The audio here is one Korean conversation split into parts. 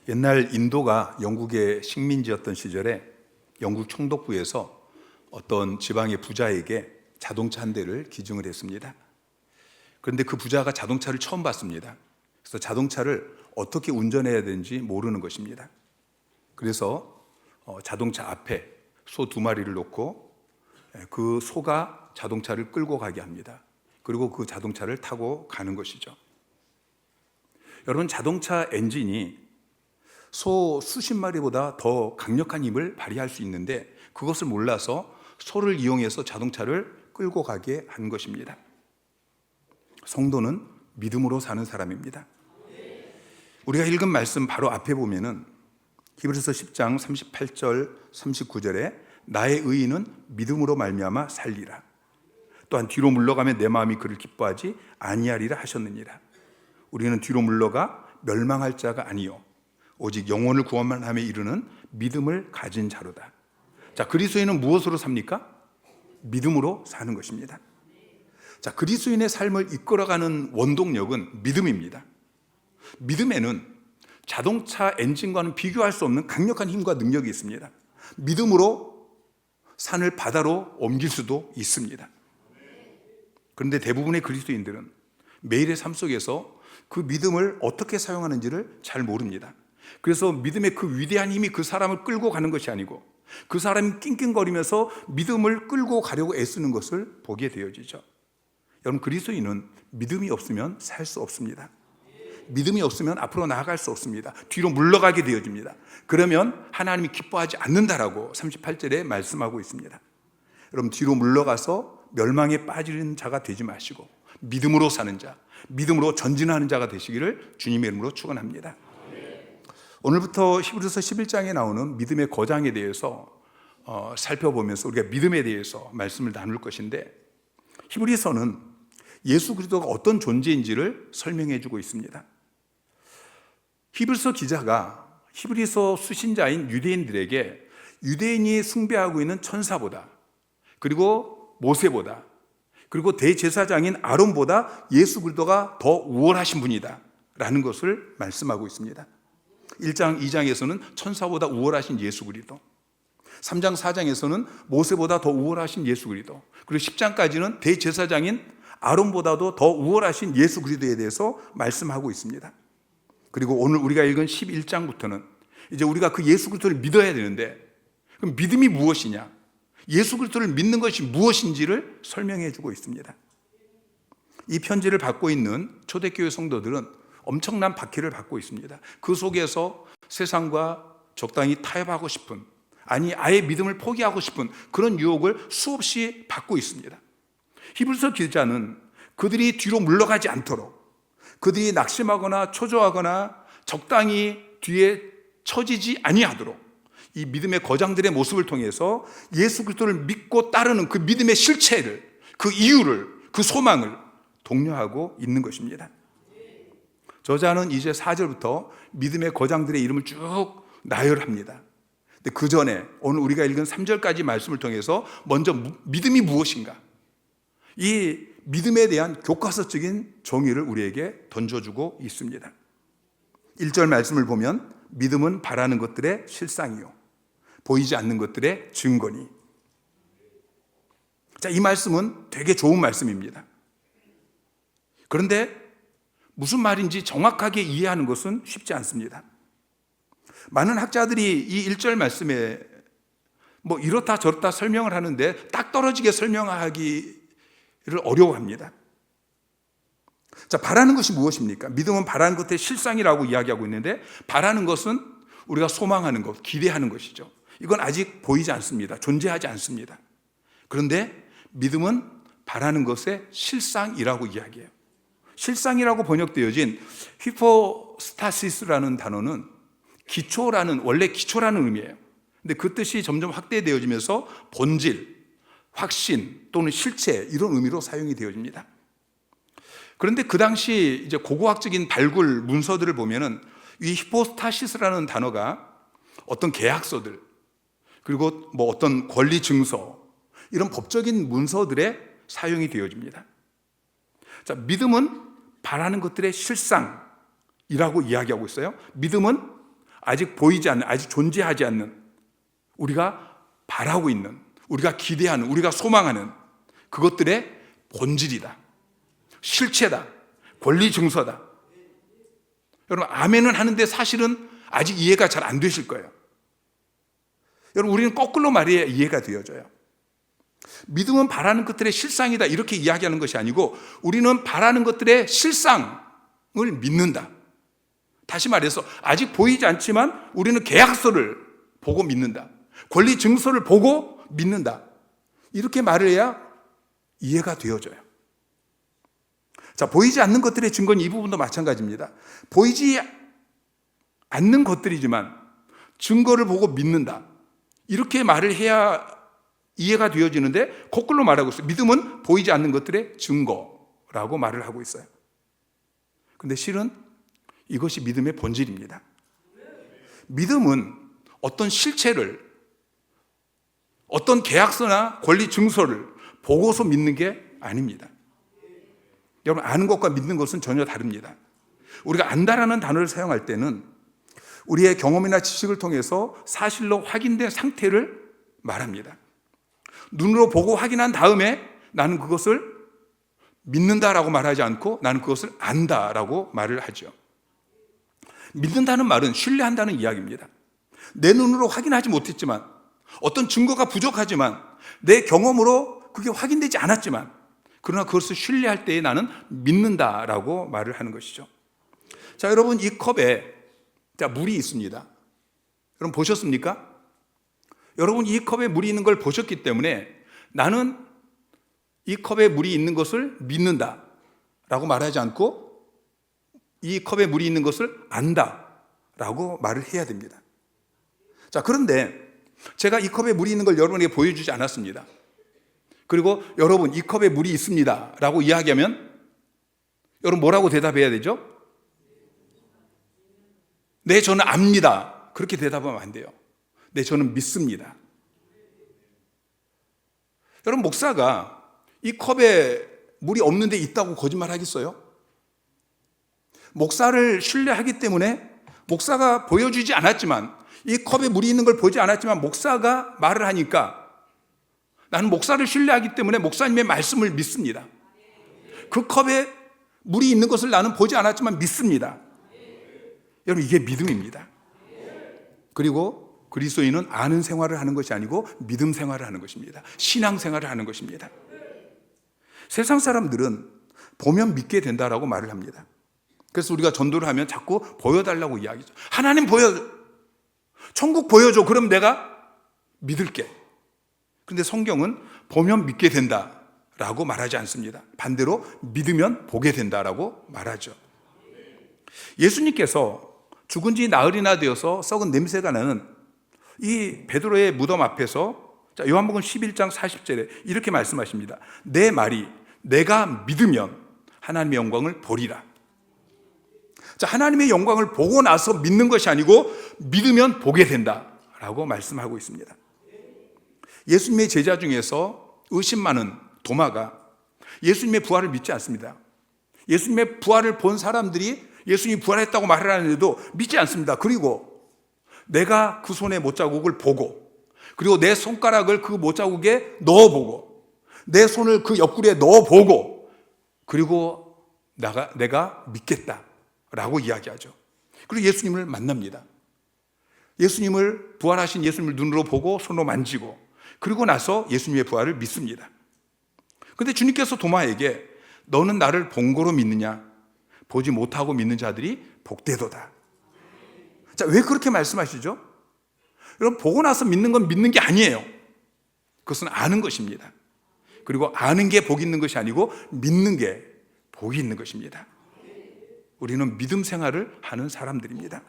옛날 인도가 영국의 식민지였던 시절에 영국 총독부에서 어떤 지방의 부자에게 자동차 한 대를 기증을 했습니다. 그런데 그 부자가 자동차를 처음 봤습니다. 그래서 자동차를 어떻게 운전해야 되는지 모르는 것입니다. 그래서 자동차 앞에 소 2마리를 놓고 그 소가 자동차를 끌고 가게 합니다. 그리고 그 자동차를 타고 가는 것이죠. 여러분, 자동차 엔진이 소 수십 마리보다 더 강력한 힘을 발휘할 수 있는데 그것을 몰라서 소를 이용해서 자동차를 끌고 가게 한 것입니다. 성도는 믿음으로 사는 사람입니다. 우리가 읽은 말씀 바로 앞에 보면은 히브리서 10장 38절 39절에 나의 의인은 믿음으로 말미암아 살리라. 또한 뒤로 물러가면 내 마음이 그를 기뻐하지 아니하리라 하셨느니라. 우리는 뒤로 물러가 멸망할 자가 아니요 오직 영혼을 구원만 함에 이르는 믿음을 가진 자로다. 자, 그리스도인은 무엇으로 삽니까? 믿음으로 사는 것입니다. 자, 그리스도인의 삶을 이끌어가는 원동력은 믿음입니다. 믿음에는 자동차 엔진과는 비교할 수 없는 강력한 힘과 능력이 있습니다. 믿음으로 산을 바다로 옮길 수도 있습니다. 그런데 대부분의 그리스도인들은 매일의 삶 속에서 그 믿음을 어떻게 사용하는지를 잘 모릅니다. 그래서 믿음의 그 위대한 힘이 그 사람을 끌고 가는 것이 아니고 그 사람이 낑낑거리면서 믿음을 끌고 가려고 애쓰는 것을 보게 되어지죠. 여러분, 그리스도인은 믿음이 없으면 살 수 없습니다. 믿음이 없으면 앞으로 나아갈 수 없습니다. 뒤로 물러가게 되어집니다. 그러면 하나님이 기뻐하지 않는다라고 38절에 말씀하고 있습니다. 여러분, 뒤로 물러가서 멸망에 빠지는 자가 되지 마시고 믿음으로 사는 자, 믿음으로 전진하는 자가 되시기를 주님의 이름으로 축원합니다. 오늘부터 히브리서 11장에 나오는 믿음의 거장에 대해서 살펴보면서 우리가 믿음에 대해서 말씀을 나눌 것인데, 히브리서는 예수 그리스도가 어떤 존재인지를 설명해 주고 있습니다. 히브리서 기자가 히브리서 수신자인 유대인들에게 유대인이 숭배하고 있는 천사보다, 그리고 모세보다, 그리고 대제사장인 아론보다 예수 그리스도가 더 우월하신 분이다 라는 것을 말씀하고 있습니다. 1장, 2장에서는 천사보다 우월하신 예수 그리스도, 3장, 4장에서는 모세보다 더 우월하신 예수 그리스도, 그리고 10장까지는 대제사장인 아론보다도 더 우월하신 예수 그리스도에 대해서 말씀하고 있습니다. 그리고 오늘 우리가 읽은 11장부터는 이제 우리가 그 예수 그리스도를 믿어야 되는데, 그럼 믿음이 무엇이냐, 예수 그리스도를 믿는 것이 무엇인지를 설명해 주고 있습니다. 이 편지를 받고 있는 초대교회 성도들은 엄청난 박해를 받고 있습니다. 그 속에서 세상과 적당히 타협하고 싶은, 아니 아예 믿음을 포기하고 싶은 그런 유혹을 수없이 받고 있습니다. 히브리서 기자는 그들이 뒤로 물러가지 않도록, 그들이 낙심하거나 초조하거나 적당히 뒤에 처지지 아니하도록 이 믿음의 거장들의 모습을 통해서 예수 그리스도를 믿고 따르는 그 믿음의 실체를, 그 이유를, 그 소망을 독려하고 있는 것입니다. 저자는 이제 4절부터 믿음의 거장들의 이름을 쭉 나열합니다. 근데 그 전에 오늘 우리가 읽은 3절까지 말씀을 통해서 먼저 믿음이 무엇인가, 이 믿음에 대한 교과서적인 정의를 우리에게 던져주고 있습니다. 1절 말씀을 보면 믿음은 바라는 것들의 실상이요 보이지 않는 것들의 증거니. 자, 이 말씀은 되게 좋은 말씀입니다. 그런데 무슨 말인지 정확하게 이해하는 것은 쉽지 않습니다. 많은 학자들이 이 1절 말씀에 뭐 이렇다 저렇다 설명을 하는데 딱 떨어지게 설명하기를 어려워합니다. 자, 바라는 것이 무엇입니까? 믿음은 바라는 것의 실상이라고 이야기하고 있는데, 바라는 것은 우리가 소망하는 것, 기대하는 것이죠. 이건 아직 보이지 않습니다. 존재하지 않습니다. 그런데 믿음은 바라는 것의 실상이라고 이야기해요. 실상이라고 번역되어진 히포스타시스라는 단어는 기초라는, 원래 기초라는 의미예요. 근데 그 뜻이 점점 확대되어지면서 본질, 확신 또는 실체, 이런 의미로 사용이 되어집니다. 그런데 그 당시 이제 고고학적인 발굴 문서들을 보면은 이 히포스타시스라는 단어가 어떤 계약서들, 그리고 뭐 어떤 권리 증서, 이런 법적인 문서들에 사용이 되어집니다. 자, 믿음은 바라는 것들의 실상이라고 이야기하고 있어요. 믿음은 아직 보이지 않는, 아직 존재하지 않는, 우리가 바라고 있는, 우리가 기대하는, 우리가 소망하는 그것들의 본질이다, 실체다, 권리 증서다. 여러분, 아멘은 하는데 사실은 아직 이해가 잘 안 되실 거예요. 여러분, 우리는 거꾸로 말해야 이해가 되어져요. 믿음은 바라는 것들의 실상이다, 이렇게 이야기하는 것이 아니고, 우리는 바라는 것들의 실상을 믿는다. 다시 말해서 아직 보이지 않지만 우리는 계약서를 보고 믿는다, 권리 증서를 보고 믿는다, 이렇게 말을 해야 이해가 되어져요. 자, 보이지 않는 것들의 증거는 이 부분도 마찬가지입니다. 보이지 않는 것들이지만 증거를 보고 믿는다, 이렇게 말을 해야 이해가 되어지는데 거꾸로 말하고 있어요. 믿음은 보이지 않는 것들의 증거라고 말을 하고 있어요. 근데 실은 이것이 믿음의 본질입니다. 믿음은 어떤 실체를, 어떤 계약서나 권리 증서를 보고서 믿는 게 아닙니다. 여러분, 아는 것과 믿는 것은 전혀 다릅니다. 우리가 안다라는 단어를 사용할 때는 우리의 경험이나 지식을 통해서 사실로 확인된 상태를 말합니다. 눈으로 보고 확인한 다음에 나는 그것을 믿는다라고 말하지 않고 나는 그것을 안다라고 말을 하죠. 믿는다는 말은 신뢰한다는 이야기입니다. 내 눈으로 확인하지 못했지만, 어떤 증거가 부족하지만, 내 경험으로 그게 확인되지 않았지만, 그러나 그것을 신뢰할 때에 나는 믿는다라고 말을 하는 것이죠. 자, 여러분, 이 컵에 물이 있습니다. 여러분 보셨습니까? 여러분, 이 컵에 물이 있는 걸 보셨기 때문에 나는 이 컵에 물이 있는 것을 믿는다라고 말하지 않고 이 컵에 물이 있는 것을 안다라고 말을 해야 됩니다. 자, 그런데 제가 이 컵에 물이 있는 걸 여러분에게 보여주지 않았습니다. 그리고 여러분, 이 컵에 물이 있습니다 라고 이야기하면 여러분 뭐라고 대답해야 되죠? 네, 저는 압니다. 그렇게 대답하면 안 돼요. 네, 저는 믿습니다. 여러분, 목사가 이 컵에 물이 없는데 있다고 거짓말 하겠어요? 목사를 신뢰하기 때문에 목사가 보여주지 않았지만, 이 컵에 물이 있는 걸 보지 않았지만 목사가 말을 하니까 나는 목사를 신뢰하기 때문에 목사님의 말씀을 믿습니다. 그 컵에 물이 있는 것을 나는 보지 않았지만 믿습니다. 여러분, 이게 믿음입니다. 그리고 그리스도인은 아는 생활을 하는 것이 아니고 믿음 생활을 하는 것입니다. 신앙 생활을 하는 것입니다. 세상 사람들은 보면 믿게 된다라고 말을 합니다. 그래서 우리가 전도를 하면 자꾸 보여달라고 이야기죠. 하나님 보여줘, 천국 보여줘, 그럼 내가 믿을게. 그런데 성경은 보면 믿게 된다라고 말하지 않습니다. 반대로 믿으면 보게 된다라고 말하죠. 예수님께서 죽은 지 나흘이나 되어서 썩은 냄새가 나는 이 베드로의 무덤 앞에서, 자, 요한복음 11장 40절에 이렇게 말씀하십니다. 내 말이 내가 믿으면 하나님의 영광을 보리라. 자, 하나님의 영광을 보고 나서 믿는 것이 아니고 믿으면 보게 된다라고 말씀하고 있습니다. 예수님의 제자 중에서 의심 많은 도마가 예수님의 부활을 믿지 않습니다. 예수님의 부활을 본 사람들이 예수님이 부활했다고 말을 하는데도 믿지 않습니다. 그리고 내가 그 손의 못자국을 보고, 그리고 내 손가락을 그 못자국에 넣어보고, 내 손을 그 옆구리에 넣어보고, 그리고 내가 믿겠다라고 이야기하죠. 그리고 예수님을 만납니다. 예수님을, 부활하신 예수님을 눈으로 보고 손으로 만지고, 그리고 나서 예수님의 부활을 믿습니다. 그런데 주님께서 도마에게 너는 나를 본 거로 믿느냐? 보지 못하고 믿는 자들이 복되도다. 자, 왜 그렇게 말씀하시죠? 여러분, 보고 나서 믿는 건 믿는 게 아니에요. 그것은 아는 것입니다. 그리고 아는 게 복이 있는 것이 아니고 믿는 게 복이 있는 것입니다. 우리는 믿음 생활을 하는 사람들입니다.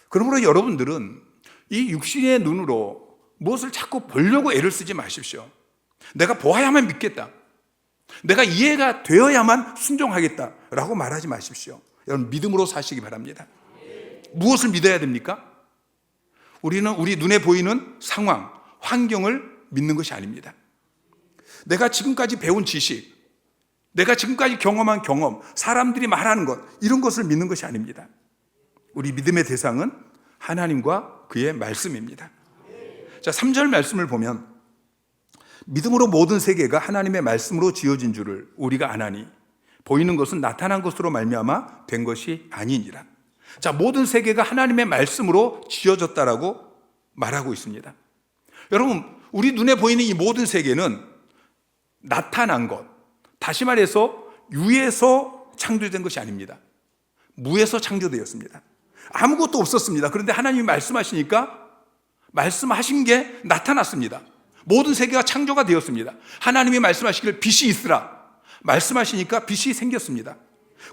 그러므로 여러분들은 이 육신의 눈으로 무엇을 자꾸 보려고 애를 쓰지 마십시오. 내가 보아야만 믿겠다, 내가 이해가 되어야만 순종하겠다라고 말하지 마십시오. 여러분, 믿음으로 사시기 바랍니다. 무엇을 믿어야 됩니까? 우리는 우리 눈에 보이는 상황, 환경을 믿는 것이 아닙니다. 내가 지금까지 배운 지식, 내가 지금까지 경험한 경험, 사람들이 말하는 것, 이런 것을 믿는 것이 아닙니다. 우리 믿음의 대상은 하나님과 그의 말씀입니다. 자, 3절 말씀을 보면 믿음으로 모든 세계가 하나님의 말씀으로 지어진 줄을 우리가 아나니 보이는 것은 나타난 것으로 말미암아 된 것이 아니니라. 자, 모든 세계가 하나님의 말씀으로 지어졌다라고 말하고 있습니다. 여러분, 우리 눈에 보이는 이 모든 세계는 나타난 것, 다시 말해서 유에서 창조된 것이 아닙니다. 무에서 창조되었습니다. 아무것도 없었습니다. 그런데 하나님이 말씀하시니까 말씀하신 게 나타났습니다. 모든 세계가 창조가 되었습니다. 하나님이 말씀하시길 빛이 있으라 말씀하시니까 빛이 생겼습니다.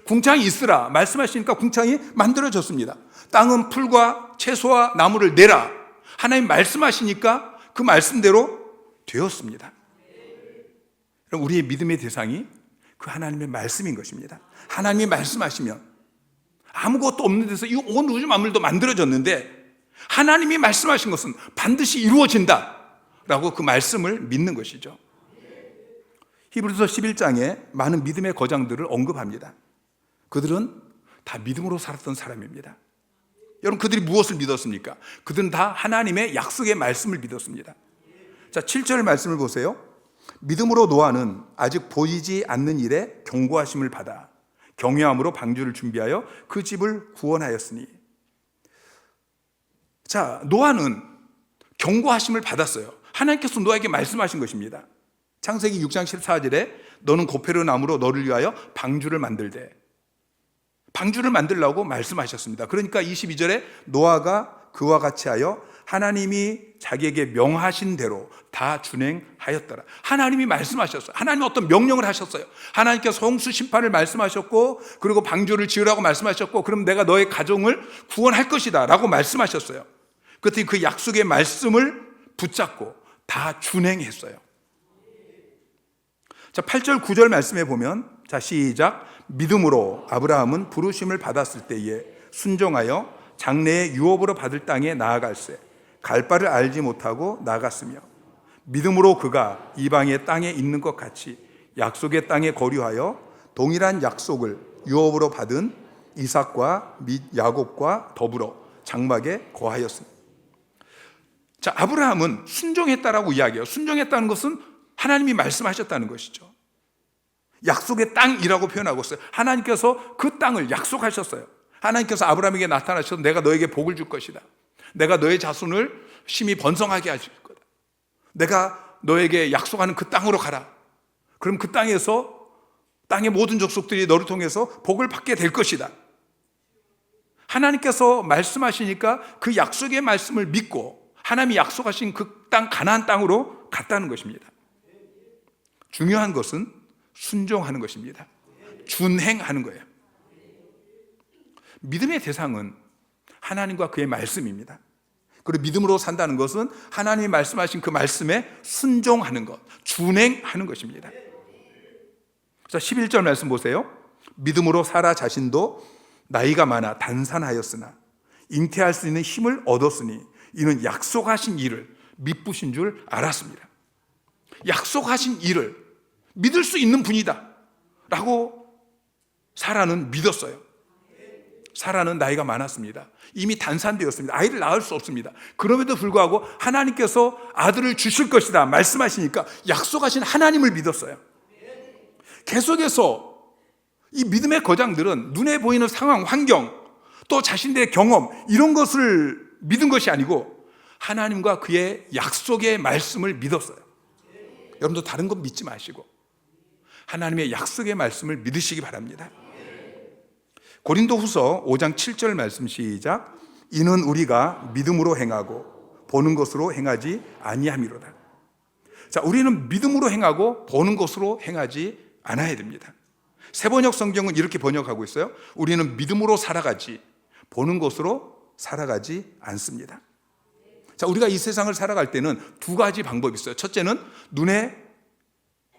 궁창이 있으라 말씀하시니까 궁창이 만들어졌습니다. 땅은 풀과 채소와 나무를 내라 하나님 말씀하시니까 그 말씀대로 되었습니다. 그럼 우리의 믿음의 대상이 그 하나님의 말씀인 것입니다. 하나님이 말씀하시면 아무것도 없는 데서 이 온 우주 만물도 만들어졌는데 하나님이 말씀하신 것은 반드시 이루어진다 라고 그 말씀을 믿는 것이죠. 히브리서 11장에 많은 믿음의 거장들을 언급합니다. 그들은 다 믿음으로 살았던 사람입니다. 여러분, 그들이 무엇을 믿었습니까? 그들은 다 하나님의 약속의 말씀을 믿었습니다. 자, 7절 말씀을 보세요. 믿음으로 노아는 아직 보이지 않는 일에 경고하심을 받아 경외함으로 방주를 준비하여 그 집을 구원하였으니. 자, 노아는 경고하심을 받았어요. 하나님께서 노아에게 말씀하신 것입니다. 창세기 6장 14절에 너는 고페르 나무로 너를 위하여 방주를 만들되, 방주를 만들라고 말씀하셨습니다. 그러니까 22절에 노아가 그와 같이 하여 하나님이 자기에게 명하신 대로 다 준행하였더라. 하나님이 말씀하셨어요. 하나님이 어떤 명령을 하셨어요. 하나님께서 홍수 심판을 말씀하셨고, 그리고 방주를 지으라고 말씀하셨고, 그럼 내가 너의 가정을 구원할 것이다 라고 말씀하셨어요. 그랬더니 그 약속의 말씀을 붙잡고 다 준행했어요. 자, 8절 9절 말씀에 보면, 자, 시작. 믿음으로 아브라함은 부르심을 받았을 때에 순종하여 장래의 유업으로 받을 땅에 나아갈새 갈 바를 알지 못하고 나갔으며, 믿음으로 그가 이방의 땅에 있는 것 같이 약속의 땅에 거류하여 동일한 약속을 유업으로 받은 이삭과 및 야곱과 더불어 장막에 거하였습니다. 자, 아브라함은 순종했다라고 이야기해요. 순종했다는 것은 하나님이 말씀하셨다는 것이죠. 약속의 땅이라고 표현하고 있어요. 하나님께서 그 땅을 약속하셨어요. 하나님께서 아브라함에게 나타나셔서 내가 너에게 복을 줄 것이다. 내가 너의 자손을 심히 번성하게 하실 거다. 내가 너에게 약속하는 그 땅으로 가라. 그럼 그 땅에서 땅의 모든 족속들이 너를 통해서 복을 받게 될 것이다. 하나님께서 말씀하시니까 그 약속의 말씀을 믿고 하나님이 약속하신 그 땅, 가나안 땅으로 갔다는 것입니다. 중요한 것은 순종하는 것입니다. 준행하는 거예요. 믿음의 대상은 하나님과 그의 말씀입니다. 그리고 믿음으로 산다는 것은 하나님이 말씀하신 그 말씀에 순종하는 것, 준행하는 것입니다. 자, 11절 말씀 보세요. 믿음으로 사라 자신도 나이가 많아 단산하였으나 잉태할 수 있는 힘을 얻었으니 이는 약속하신 일을 믿으신 줄 알았습니다. 약속하신 일을 믿을 수 있는 분이다 라고 사라는 믿었어요. 사라는 나이가 많았습니다. 이미 단산되었습니다. 아이를 낳을 수 없습니다. 그럼에도 불구하고 하나님께서 아들을 주실 것이다 말씀하시니까 약속하신 하나님을 믿었어요. 계속해서 이 믿음의 거장들은 눈에 보이는 상황, 환경, 또 자신들의 경험, 이런 것을 믿은 것이 아니고 하나님과 그의 약속의 말씀을 믿었어요. 여러분도 다른 것 믿지 마시고 하나님의 약속의 말씀을 믿으시기 바랍니다. 고린도후서 5장 7절 말씀 시작. 이는 우리가 믿음으로 행하고 보는 것으로 행하지 아니함이로다. 자, 우리는 믿음으로 행하고 보는 것으로 행하지 않아야 됩니다. 세번역 성경은 이렇게 번역하고 있어요. 우리는 믿음으로 살아가지 보는 것으로 살아가지 않습니다. 자, 우리가 이 세상을 살아갈 때는 두 가지 방법이 있어요. 첫째는 눈에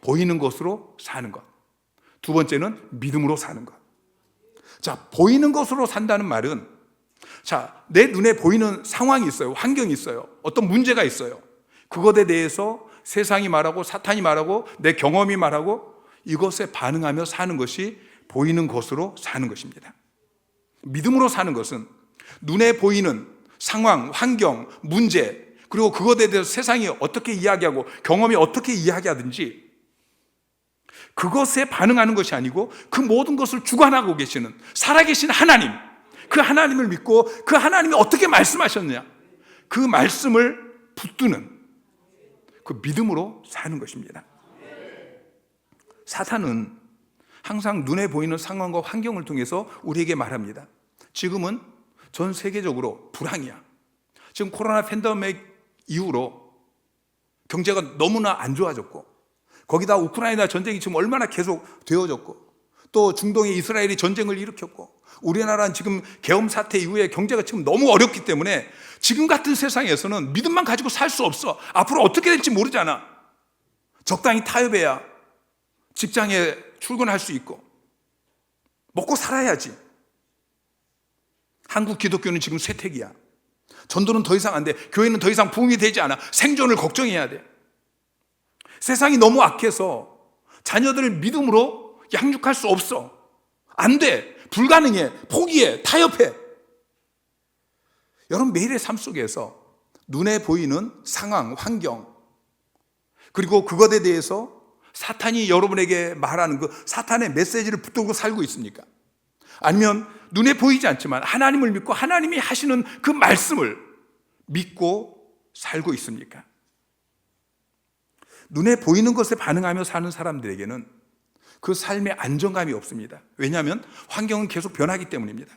보이는 것으로 사는 것. 두 번째는 믿음으로 사는 것. 자, 보이는 것으로 산다는 말은, 자, 내 눈에 보이는 상황이 있어요. 환경이 있어요. 어떤 문제가 있어요. 그것에 대해서 세상이 말하고 사탄이 말하고 내 경험이 말하고 이것에 반응하며 사는 것이 보이는 것으로 사는 것입니다. 믿음으로 사는 것은 눈에 보이는 상황, 환경, 문제, 그리고 그것에 대해서 세상이 어떻게 이야기하고 경험이 어떻게 이야기하든지 그것에 반응하는 것이 아니고 그 모든 것을 주관하고 계시는 살아계신 하나님, 그 하나님을 믿고 그 하나님이 어떻게 말씀하셨느냐, 그 말씀을 붙드는 그 믿음으로 사는 것입니다. 사탄은 항상 눈에 보이는 상황과 환경을 통해서 우리에게 말합니다. 지금은 전 세계적으로 불황이야. 지금 코로나 팬데믹 이후로 경제가 너무나 안 좋아졌고, 거기다 우크라이나 전쟁이 지금 얼마나 계속 되어졌고, 또 중동에 이스라엘이 전쟁을 일으켰고, 우리나라는 지금 계엄 사태 이후에 경제가 지금 너무 어렵기 때문에 지금 같은 세상에서는 믿음만 가지고 살 수 없어. 앞으로 어떻게 될지 모르잖아. 적당히 타협해야 직장에 출근할 수 있고 먹고 살아야지. 한국 기독교는 지금 쇠퇴기야. 전도는 더 이상 안 돼. 교회는 더 이상 부흥이 되지 않아. 생존을 걱정해야 돼. 세상이 너무 악해서 자녀들을 믿음으로 양육할 수 없어. 안 돼. 불가능해. 포기해. 타협해. 여러분, 매일의 삶 속에서 눈에 보이는 상황, 환경, 그리고 그것에 대해서 사탄이 여러분에게 말하는 그 사탄의 메시지를 붙들고 살고 있습니까? 아니면 눈에 보이지 않지만 하나님을 믿고 하나님이 하시는 그 말씀을 믿고 살고 있습니까? 눈에 보이는 것에 반응하며 사는 사람들에게는 그 삶의 안정감이 없습니다. 왜냐하면 환경은 계속 변하기 때문입니다.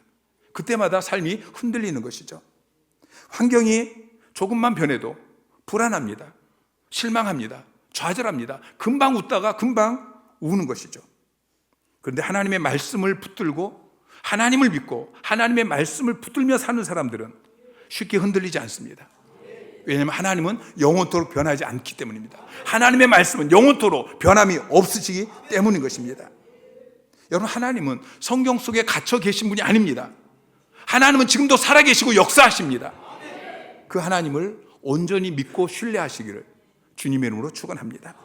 그때마다 삶이 흔들리는 것이죠. 환경이 조금만 변해도 불안합니다. 실망합니다. 좌절합니다. 금방 웃다가 금방 우는 것이죠. 그런데 하나님의 말씀을 붙들고 하나님을 믿고 하나님의 말씀을 붙들며 사는 사람들은 쉽게 흔들리지 않습니다. 왜냐하면 하나님은 영원토록 변하지 않기 때문입니다. 하나님의 말씀은 영원토록 변함이 없으시기 때문인 것입니다. 여러분, 하나님은 성경 속에 갇혀 계신 분이 아닙니다. 하나님은 지금도 살아계시고 역사하십니다. 그 하나님을 온전히 믿고 신뢰하시기를 주님의 이름으로 축원합니다.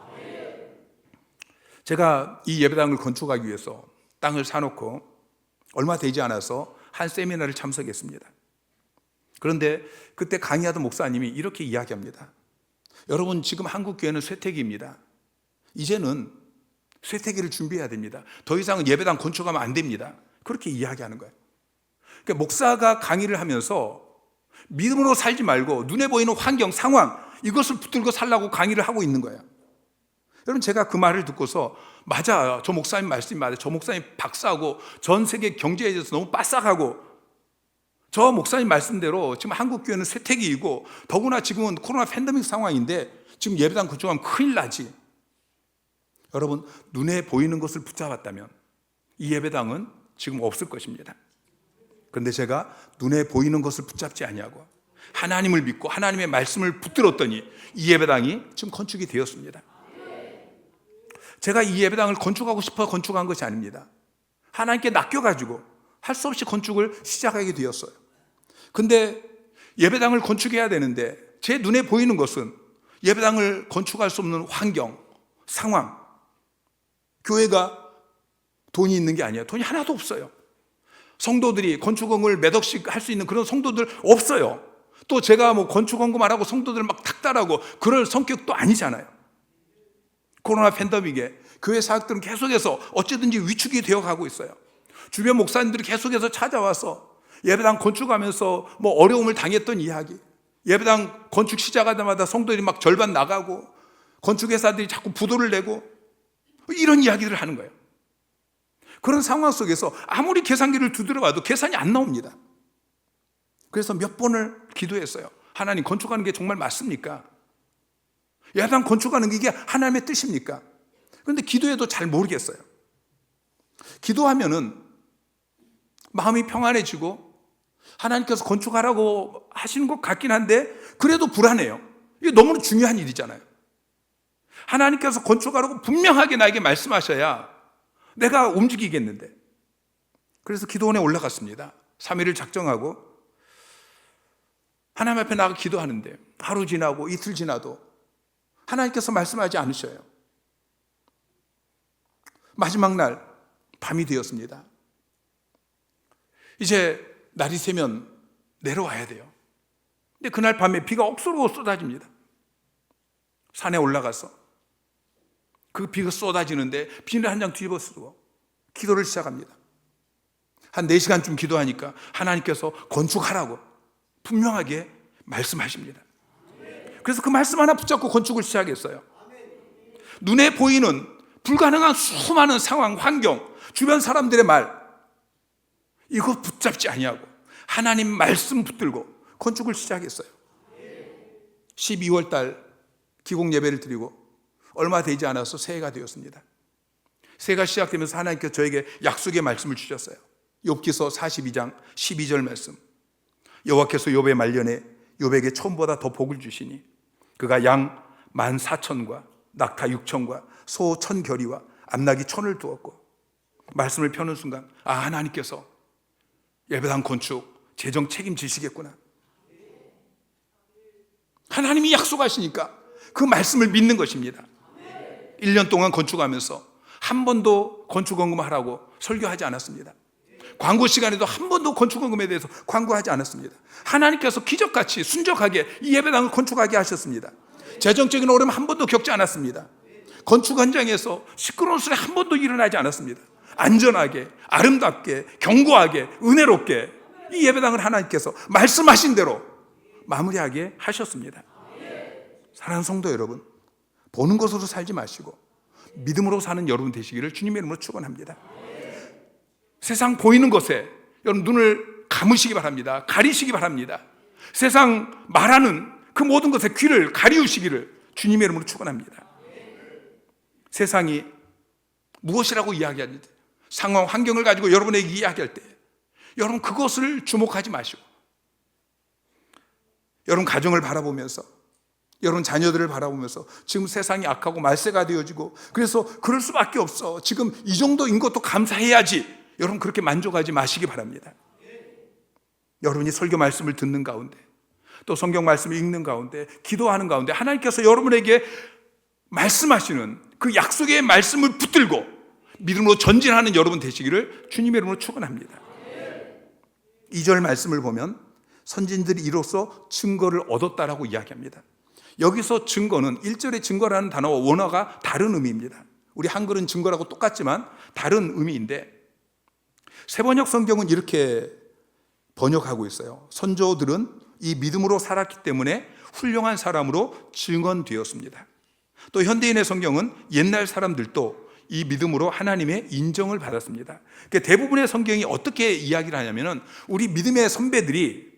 제가 이 예배당을 건축하기 위해서 땅을 사놓고 얼마 되지 않아서 한 세미나를 참석했습니다. 그런데 그때 강의하던 목사님이 이렇게 이야기합니다. 여러분, 지금 한국교회는 쇠퇴기입니다. 이제는 쇠퇴기를 준비해야 됩니다. 더 이상은 예배당 건축하면 안 됩니다. 그렇게 이야기하는 거예요. 그러니까 목사가 강의를 하면서 믿음으로 살지 말고 눈에 보이는 환경, 상황, 이것을 붙들고 살라고 강의를 하고 있는 거예요. 여러분, 제가 그 말을 듣고서 맞아요. 저 목사님 말씀이 맞아요. 저 목사님 박사고 전 세계 경제에 대해서 너무 빠삭하고 저 목사님 말씀대로 지금 한국교회는 쇠퇴기이고 더구나 지금은 코로나 팬데믹 상황인데 지금 예배당 건축하면 큰일 나지. 여러분, 눈에 보이는 것을 붙잡았다면 이 예배당은 지금 없을 것입니다. 그런데 제가 눈에 보이는 것을 붙잡지 아니하고 하나님을 믿고 하나님의 말씀을 붙들었더니 이 예배당이 지금 건축이 되었습니다. 제가 이 예배당을 건축하고 싶어 건축한 것이 아닙니다. 하나님께 낚여가지고 할 수 없이 건축을 시작하게 되었어요. 근데 예배당을 건축해야 되는데 제 눈에 보이는 것은 예배당을 건축할 수 없는 환경, 상황. 교회가 돈이 있는 게 아니에요. 돈이 하나도 없어요. 성도들이 건축원금을 몇 억씩 할 수 있는 그런 성도들 없어요. 또 제가 뭐 건축원금 안 하고 성도들 막 탁달하고 그럴 성격도 아니잖아요. 코로나 팬데믹에 교회 사역들은 계속해서 어찌든지 위축이 되어 가고 있어요. 주변 목사님들이 계속해서 찾아와서 예배당 건축하면서 뭐 어려움을 당했던 이야기, 예배당 건축 시작하자마자 성도들이 막 절반 나가고 건축회사들이 자꾸 부도를 내고 이런 이야기들을 하는 거예요. 그런 상황 속에서 아무리 계산기를 두드려봐도 계산이 안 나옵니다. 그래서 몇 번을 기도했어요. 하나님, 건축하는 게 정말 맞습니까? 예배당 건축하는 게 이게 하나님의 뜻입니까? 그런데 기도해도 잘 모르겠어요. 기도하면은 마음이 평안해지고 하나님께서 건축하라고 하시는 것 같긴 한데 그래도 불안해요. 이게 너무나 중요한 일이잖아요. 하나님께서 건축하라고 분명하게 나에게 말씀하셔야 내가 움직이겠는데. 그래서 기도원에 올라갔습니다. 3일을 작정하고 하나님 앞에 나가 기도하는데 하루 지나고 이틀 지나도 하나님께서 말씀하지 않으셔요. 마지막 날 밤이 되었습니다. 이제 날이 새면 내려와야 돼요. 근데 그날 밤에 비가 억수로 쏟아집니다. 산에 올라가서 그 비가 쏟아지는데 비늘 한 장 뒤집어 쓰고 기도를 시작합니다. 한 4시간쯤 기도하니까 하나님께서 건축하라고 분명하게 말씀하십니다. 그래서 그 말씀 하나 붙잡고 건축을 시작했어요. 눈에 보이는 불가능한 수많은 상황, 환경, 주변 사람들의 말, 이거 붙잡지 아니하고 하나님 말씀 붙들고 건축을 시작했어요. 12월 달 기공 예배를 드리고 얼마 되지 않아서 새해가 되었습니다. 새해가 시작되면서 하나님께서 저에게 약속의 말씀을 주셨어요. 욥기서 42장 12절 말씀. 여호와께서 욥의 말년에 욥에게 처음보다 더 복을 주시니 그가 양 14,000과 낙타 6,000과 소 1,000결이와 암낙이 1,000을 두었고, 말씀을 펴는 순간 하나님께서 예배당 건축 재정 책임지시겠구나. 하나님이 약속하시니까 그 말씀을 믿는 것입니다. 1년 동안 건축하면서 한 번도 건축원금하라고 설교하지 않았습니다. 광고 시간에도 한 번도 건축원금에 대해서 광고하지 않았습니다. 하나님께서 기적같이 순적하게 이 예배당을 건축하게 하셨습니다. 재정적인 어려움 한 번도 겪지 않았습니다. 건축 현장에서 시끄러운 소리 한 번도 일어나지 않았습니다. 안전하게, 아름답게, 견고하게, 은혜롭게 이 예배당을 하나님께서 말씀하신 대로 마무리하게 하셨습니다. 사랑하는 성도 여러분, 보는 것으로 살지 마시고 믿음으로 사는 여러분 되시기를 주님의 이름으로 축원합니다. 세상 보이는 것에 여러분 눈을 감으시기 바랍니다. 가리시기 바랍니다. 세상 말하는 그 모든 것에 귀를 가리우시기를 주님의 이름으로 축원합니다. 세상이 무엇이라고 이야기하는지, 상황, 환경을 가지고 여러분에게 이야기할 때 여러분 그것을 주목하지 마시고 여러분 가정을 바라보면서, 여러분 자녀들을 바라보면서 지금 세상이 악하고 말세가 되어지고 그래서 그럴 수밖에 없어, 지금 이 정도인 것도 감사해야지, 여러분 그렇게 만족하지 마시기 바랍니다. 여러분이 설교 말씀을 듣는 가운데, 또 성경 말씀을 읽는 가운데, 기도하는 가운데 하나님께서 여러분에게 말씀하시는 그 약속의 말씀을 붙들고 믿음으로 전진하는 여러분 되시기를 주님의 이름으로 축원합니다. 2절 말씀을 보면 선진들이 이로써 증거를 얻었다라고 이야기합니다. 여기서 증거는 1절의 증거라는 단어와 원어가 다른 의미입니다. 우리 한글은 증거라고 똑같지만 다른 의미인데, 세번역 성경은 이렇게 번역하고 있어요. 선조들은 이 믿음으로 살았기 때문에 훌륭한 사람으로 증언되었습니다. 또 현대인의 성경은 옛날 사람들도 이 믿음으로 하나님의 인정을 받았습니다. 그러니까 대부분의 성경이 어떻게 이야기를 하냐면은 우리 믿음의 선배들이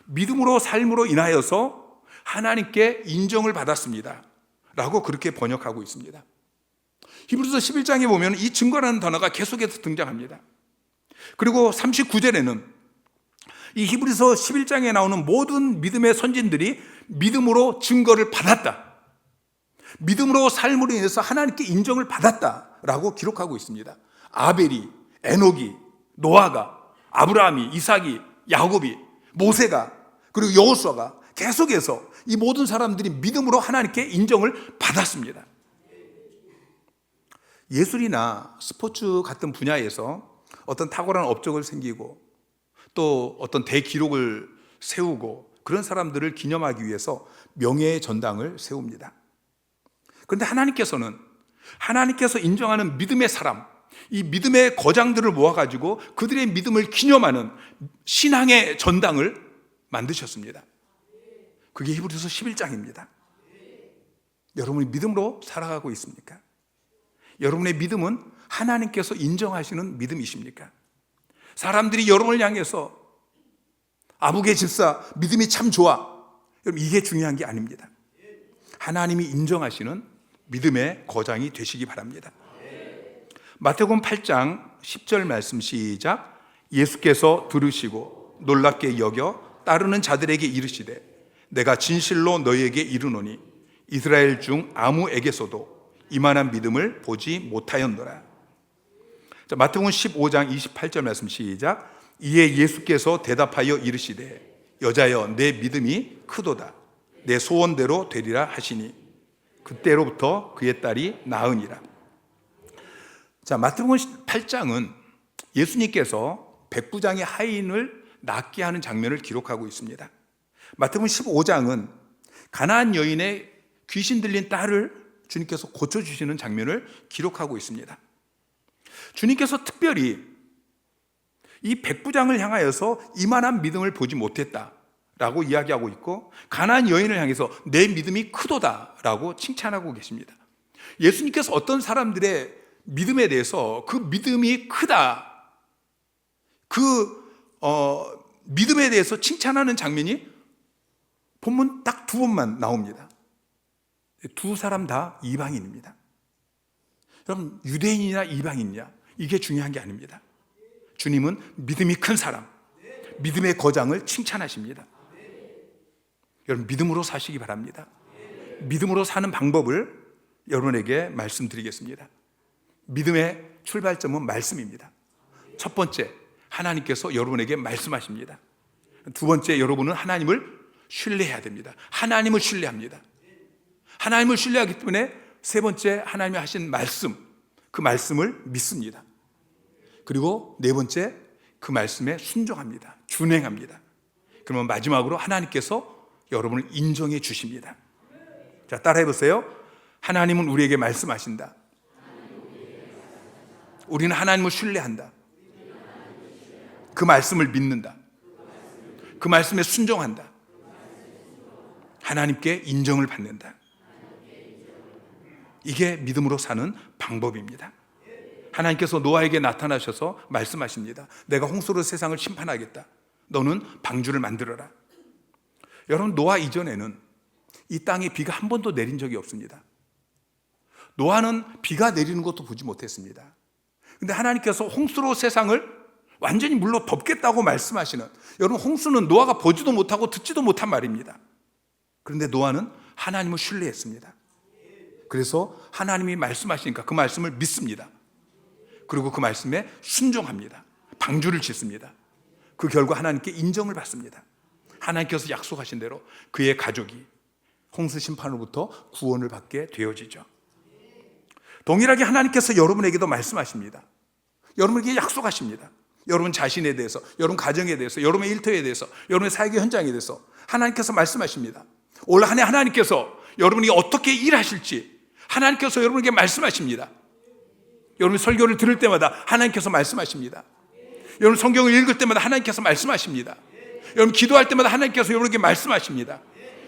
믿음으로 삶으로 인하여서 하나님께 인정을 받았습니다 라고 그렇게 번역하고 있습니다. 히브리서 11장에 보면 이 증거라는 단어가 계속해서 등장합니다. 그리고 39절에는 이 히브리서 11장에 나오는 모든 믿음의 선진들이 믿음으로 증거를 받았다, 믿음으로 삶으로 인해서 하나님께 인정을 받았다라고 기록하고 있습니다. 아벨이, 에녹이, 노아가, 아브라함이, 이삭이, 야곱이, 모세가, 그리고 여호수아가 계속해서 이 모든 사람들이 믿음으로 하나님께 인정을 받았습니다. 예술이나 스포츠 같은 분야에서 어떤 탁월한 업적을 생기고 또 어떤 대기록을 세우고 그런 사람들을 기념하기 위해서 명예의 전당을 세웁니다. 그런데 하나님께서 인정하는 믿음의 사람, 이 믿음의 거장들을 모아가지고 그들의 믿음을 기념하는 신앙의 전당을 만드셨습니다. 그게 히브리서 11장입니다. 여러분이 믿음으로 살아가고 있습니까? 여러분의 믿음은 하나님께서 인정하시는 믿음이십니까? 사람들이 여러분을 향해서 아부개 집사 믿음이 참 좋아, 여러분 이게 중요한 게 아닙니다. 하나님이 인정하시는 믿음의 거장이 되시기 바랍니다. 마태복음 8장 10절 말씀 시작. 예수께서 들으시고 놀랍게 여겨 따르는 자들에게 이르시되 내가 진실로 너희에게 이르노니 이스라엘 중 아무에게서도 이만한 믿음을 보지 못하였노라. 자, 마태복음 15장 28절 말씀 시작. 이에 예수께서 대답하여 이르시되 여자여 내 믿음이 크도다, 내 소원대로 되리라 하시니 그때로부터 그의 딸이 나으니라. 자, 마태복음 8장은 예수님께서 백부장의 하인을 낫게 하는 장면을 기록하고 있습니다. 마태복음 15장은 가나안 여인의 귀신 들린 딸을 주님께서 고쳐주시는 장면을 기록하고 있습니다. 주님께서 특별히 이 백부장을 향하여서 이만한 믿음을 보지 못했다라고 이야기하고 있고, 가나안 여인을 향해서 내 믿음이 크도다라고 칭찬하고 계십니다. 예수님께서 어떤 사람들의 믿음에 대해서 그 믿음이 크다, 믿음에 대해서 칭찬하는 장면이 본문 딱 두 번만 나옵니다. 두 사람 다 이방인입니다. 여러분, 유대인이냐 이방인이냐 이게 중요한 게 아닙니다. 주님은 믿음이 큰 사람, 믿음의 거장을 칭찬하십니다. 여러분, 믿음으로 사시기 바랍니다. 믿음으로 사는 방법을 여러분에게 말씀드리겠습니다. 믿음의 출발점은 말씀입니다. 첫 번째, 하나님께서 여러분에게 말씀하십니다. 두 번째, 여러분은 하나님을 신뢰해야 됩니다. 하나님을 신뢰합니다. 하나님을 신뢰하기 때문에 세 번째, 하나님이 하신 말씀, 그 말씀을 믿습니다. 그리고 네 번째, 그 말씀에 순종합니다. 준행합니다. 그러면 마지막으로 하나님께서 여러분을 인정해 주십니다. 자, 따라해 보세요. 하나님은 우리에게 말씀하신다. 우리는 하나님을 신뢰한다. 그 말씀을 믿는다. 그 말씀에 순종한다. 하나님께 인정을 받는다. 이게 믿음으로 사는 방법입니다. 하나님께서 노아에게 나타나셔서 말씀하십니다. 내가 홍수로 세상을 심판하겠다. 너는 방주를 만들어라. 여러분, 노아 이전에는 이 땅에 비가 한 번도 내린 적이 없습니다. 노아는 비가 내리는 것도 보지 못했습니다. 근데 하나님께서 홍수로 세상을 완전히 물로 덮겠다고 말씀하시는, 여러분, 홍수는 노아가 보지도 못하고 듣지도 못한 말입니다. 그런데 노아는 하나님을 신뢰했습니다. 그래서 하나님이 말씀하시니까 그 말씀을 믿습니다. 그리고 그 말씀에 순종합니다. 방주를 짓습니다. 그 결과 하나님께 인정을 받습니다. 하나님께서 약속하신 대로 그의 가족이 홍수 심판으로부터 구원을 받게 되어지죠. 동일하게 하나님께서 여러분에게도 말씀하십니다. 여러분에게 약속하십니다. 여러분 자신에 대해서, 여러분 가정에 대해서, 여러분의 일터에 대해서, 여러분의 사역의 현장에 대해서 하나님께서 말씀하십니다. 올 한 해 하나님께서 여러분이 어떻게 일하실지 하나님께서 여러분에게 말씀하십니다. 여러분 설교를 들을 때마다 하나님께서 말씀하십니다. 여러분 성경을 읽을 때마다 하나님께서 말씀하십니다. 여러분 기도할 때마다 하나님께서 여러분에게 말씀하십니다.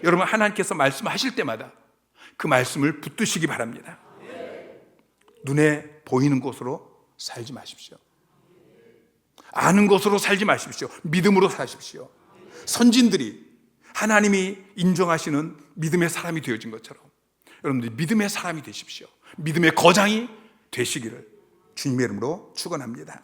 여러분 하나님께서 말씀하실 때마다 그 말씀을 붙드시기 바랍니다. 눈에 보이는 것으로 살지 마십시오. 아는 것으로 살지 마십시오. 믿음으로 사십시오. 선진들이 하나님이 인정하시는 믿음의 사람이 되어진 것처럼 여러분들이 믿음의 사람이 되십시오. 믿음의 거장이 되시기를 주님의 이름으로 축원합니다.